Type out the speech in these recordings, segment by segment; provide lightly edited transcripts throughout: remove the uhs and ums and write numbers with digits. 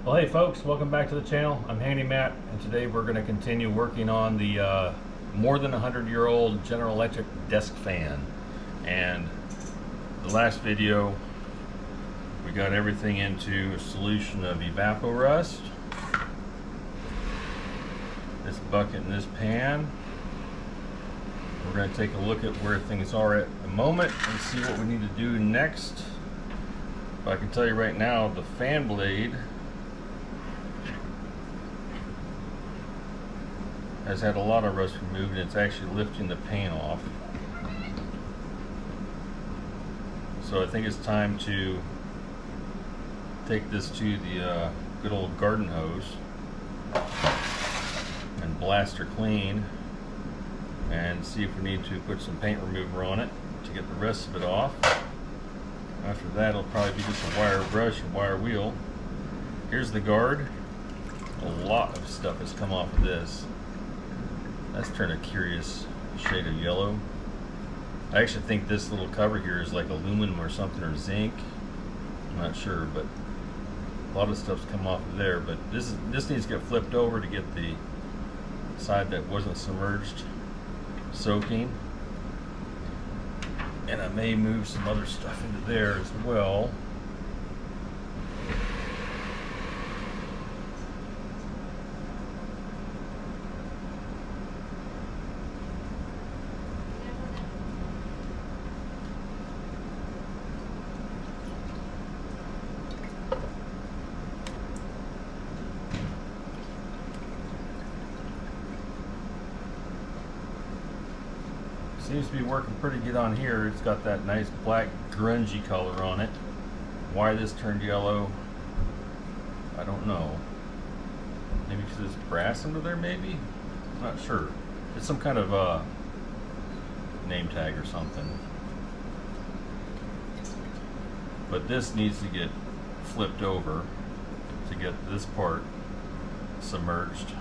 Well, hey folks, welcome back to the channel. I'm Handy Matt, and today we're going to continue working on the more than 100-year-old General Electric desk fan. And the last video, we got everything into a solution of evaporust, this bucket and this pan. We're going to take a look at where things are at the moment and see what we need to do next. But I can tell you right now, the fan blade has had a lot of rust removed, and it's actually lifting the pan off. So I think it's time to take this to the good old garden hose and blast her clean and see if we need to put some paint remover on it to get the rest of it off. After that, it'll probably be just a wire brush and wire wheel. Here's the guard. A lot of stuff has come off of this. That's turned a curious shade of yellow. I actually think this little cover here is like aluminum or something, or zinc. I'm not sure, but a lot of stuff's come off of there. But this needs to get flipped over to get the side that wasn't submerged soaking. And I may move some other stuff into there as well. Seems to be working pretty good on here. It's got that nice black grungy color on it. Why this turned yellow, I don't know. Maybe because there's brass under there, maybe? I'm not sure. It's some kind of name tag or something. But this needs to get flipped over to get this part submerged.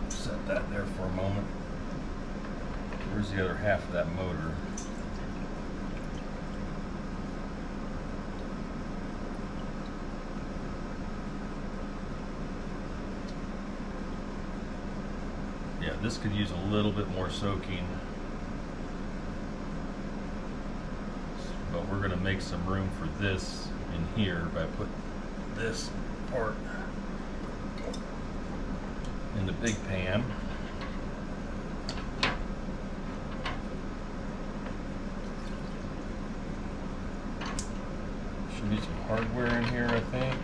Set that there for a moment. Where's the other half of that motor? Yeah, this could use a little bit more soaking. But we're going to make some room for this in here by putting this part in the big pan. Need some hardware in here, I think.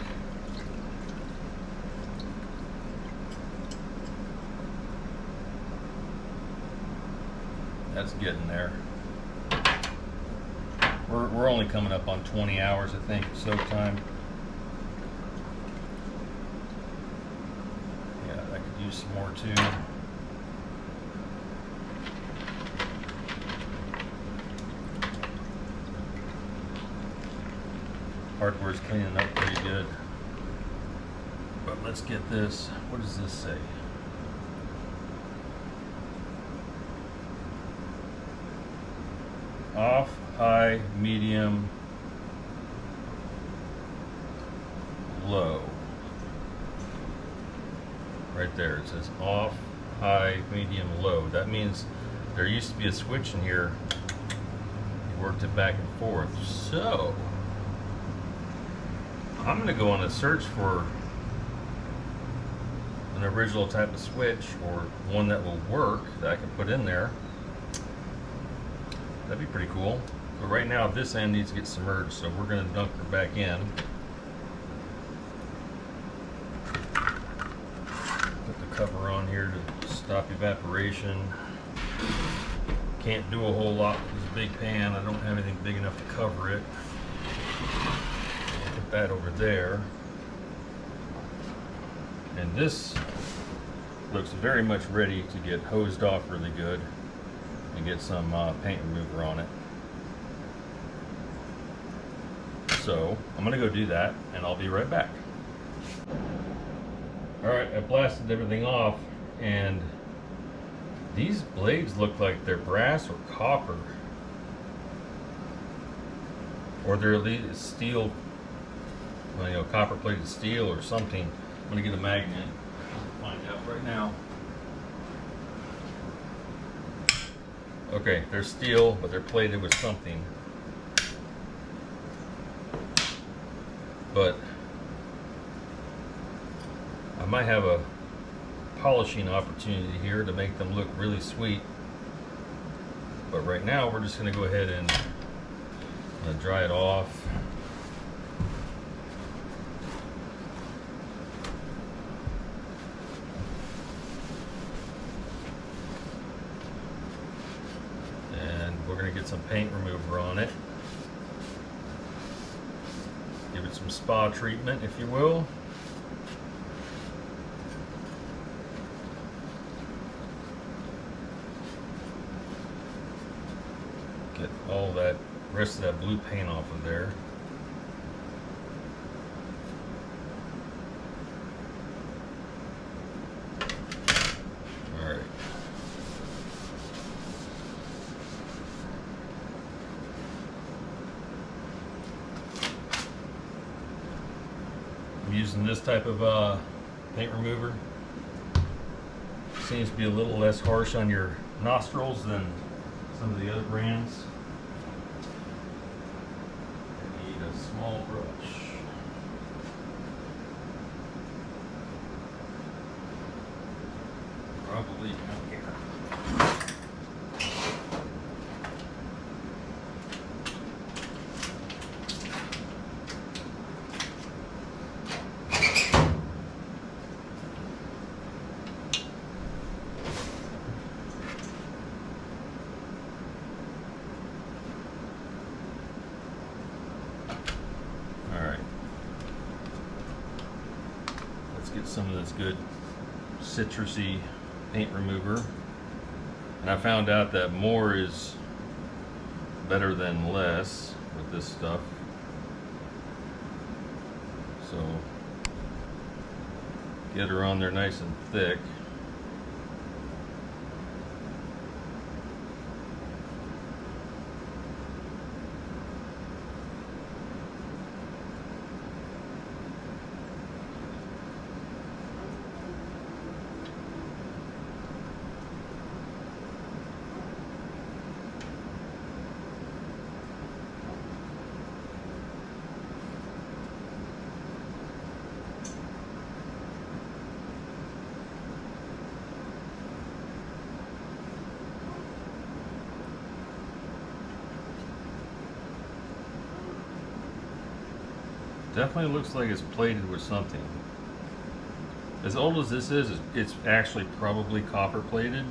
That's getting there. We're only coming up on 20 hours, I think, soak time. Yeah, I could use some more too. Hardware's cleaning up pretty good. But let's get this. What does this say? Off, high, medium, low. Right there, it says off, high, medium, low. That means there used to be a switch in here. You worked it back and forth. So I'm going to go on a search for an original type of switch, or one that will work, that I can put in there. That'd be pretty cool. But right now this end needs to get submerged, so we're going to dunk her back in. Put the cover on here to stop evaporation. Can't do a whole lot with this big pan. I don't have anything big enough to cover it. That over there, and this looks very much ready to get hosed off really good and get some paint remover on it. So I'm gonna go do that, and I'll be right back. All right, I blasted everything off, and these blades look like they're brass or copper. or they're at least steel well, you know, copper plated steel or something. I'm gonna get a magnet. I'll find out right now. Okay, they're steel, but they're plated with something. But I might have a polishing opportunity here to make them look really sweet. But right now we're just going to go ahead and dry it off. And we're going to get some paint remover on it. Give it some spa treatment, if you will. Get all that rest of that blue paint off of there. All right. I'm using this type of paint remover. Seems to be a little less harsh on your nostrils than some of the other brands. I need a small brush. Probably down here. Get some of this good citrusy paint remover, and I found out that more is better than less with this stuff. So get her on there nice and thick. Definitely looks like it's plated with something. As old as this is, it's actually probably copper plated.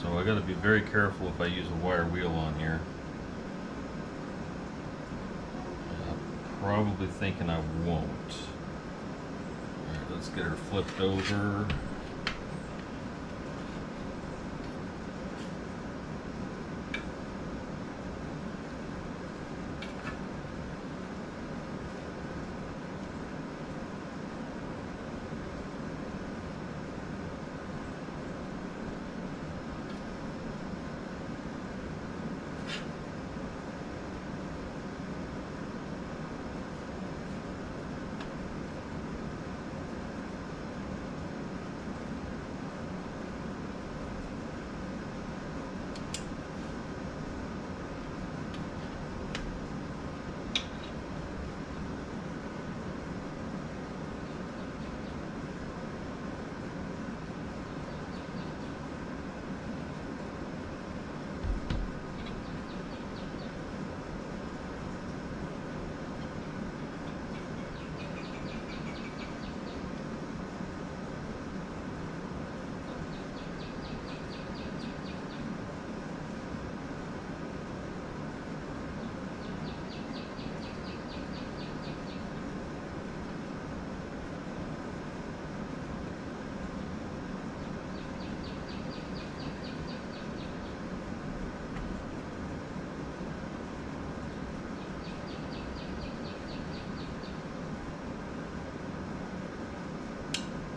So I got to be very careful if I use a wire wheel on here. I'm probably thinking I won't. Alright, let's get her flipped over.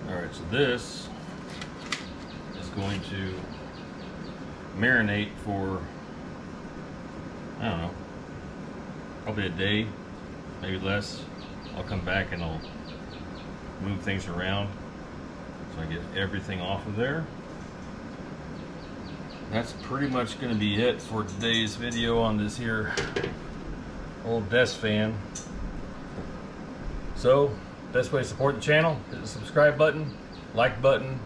Alright, so this is going to marinate for I don't know, probably a day, maybe less. I'll come back and I'll move things around so I get everything off of there. That's pretty much going to be it for today's video on this here old desk fan. So, best way to support the channel, hit the subscribe button, like button,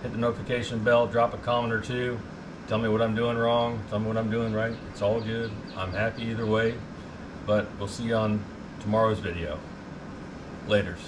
hit the notification bell, drop a comment or two, tell me what I'm doing wrong, tell me what I'm doing right. It's all good. I'm happy either way, but we'll see you on tomorrow's video. Laters.